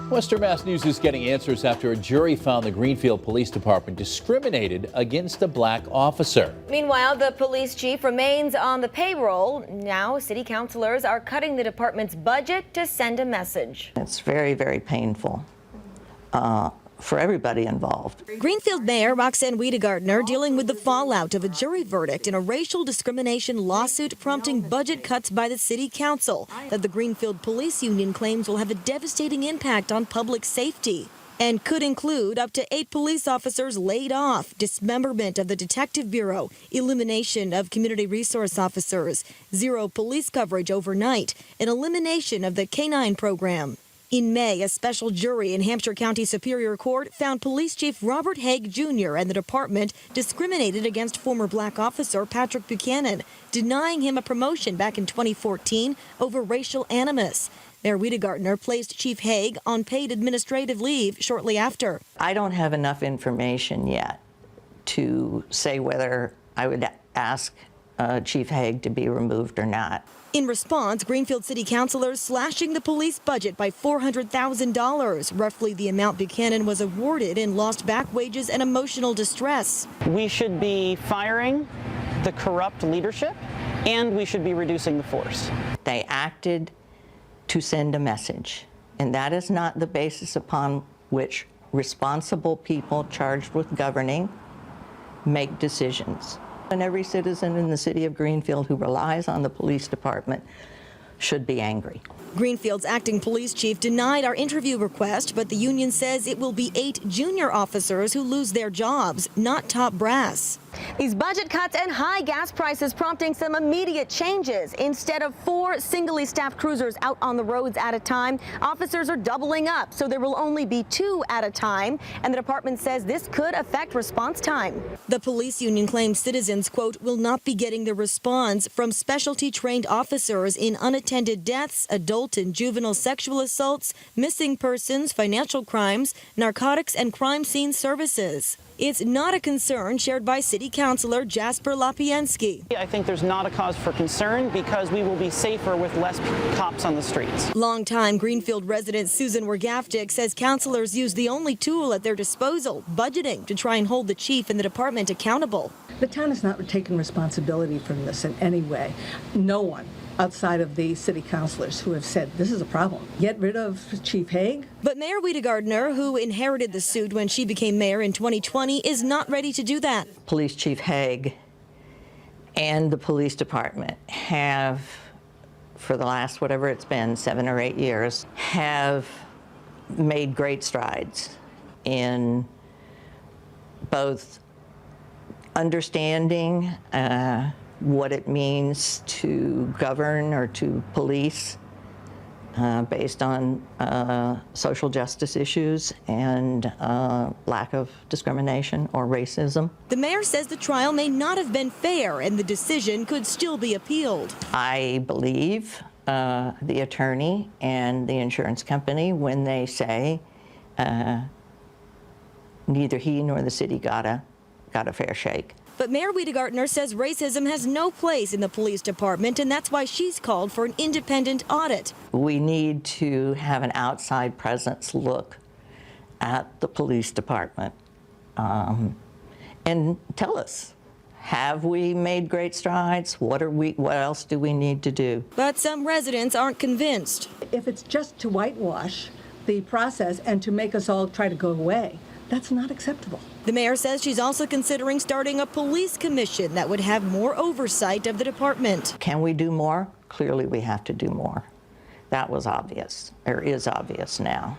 Western Mass News is getting answers after a jury found the Greenfield Police Department discriminated against a black officer. Meanwhile, the police chief remains on the payroll. Now, city councilors are cutting the department's budget to send a message. It's very, very painful for everybody involved. Greenfield Mayor Roxanne Wiedegardner dealing with the fallout of a jury verdict in a racial discrimination lawsuit prompting budget cuts by the city council that the Greenfield Police Union claims will have a devastating impact on public safety and could include up to 8 police officers laid off, dismemberment of the Detective Bureau, elimination of community resource officers, 0 police coverage overnight, and elimination of the K-9 program. In May, a special jury in Hampshire County Superior Court found Police Chief Robert Haig Jr. and the department discriminated against former black officer Patrick Buchanan, denying him a promotion back in 2014 over racial animus. Mayor Wiedegardner placed Chief Haig on paid administrative leave shortly after. I don't have enough information yet to say whether I would ask Chief Haig to be removed or not. In response, Greenfield City councilors slashing the police budget by $400,000, roughly the amount Buchanan was awarded in lost back wages and emotional distress. We should be firing the corrupt leadership, and we should be reducing the force. They acted to send a message, and that is not the basis upon which responsible people charged with governing make decisions. And every citizen in the city of Greenfield who relies on the police department should be angry. Greenfield's acting police chief denied our interview request, but the union says it will be 8 junior officers who lose their jobs, not top brass. These budget cuts and high gas prices prompting some immediate changes. Instead of 4 singly staffed cruisers out on the roads at a time, officers are doubling up, so there will only be 2 at a time, and the department says this could affect response time. The police union claims citizens, quote, will not be getting the response from specialty trained officers in unattended deaths, adult and juvenile sexual assaults, missing persons, financial crimes, narcotics, and crime scene services. It's not a concern shared by City Councilor Jasper Lapiensky. I think there's not a cause for concern because we will be safer with less cops on the streets. Longtime Greenfield resident Susan Wergaftig says councilors use the only tool at their disposal, budgeting, to try and hold the chief and the department accountable. The town has not taken responsibility for this in any way. No one outside of the city councilors who have said this is a problem. Get rid of Chief Haig. But Mayor Wiedegardner, who inherited the suit when she became mayor in 2020, is not ready to do that. Police Chief Haig and the police department have, for the last whatever it's been, 7 or 8 years, have made great strides in both understanding what it means to govern or to police based on social justice issues and lack of discrimination or racism. The mayor says the trial may not have been fair and the decision could still be appealed. I believe the attorney and the insurance company when they say neither he nor the city got a fair shake. But Mayor Wiedegardner says racism has no place in the police department, and that's why she's called for an independent audit. We need to have an outside presence look at the police department and tell us, have we made great strides? What else do we need to do? But some residents aren't convinced. If it's just to whitewash the process and to make us all try to go away, that's not acceptable. The mayor says she's also considering starting a police commission that would have more oversight of the department. Can we do more? Clearly we have to do more. That was obvious, or is obvious now.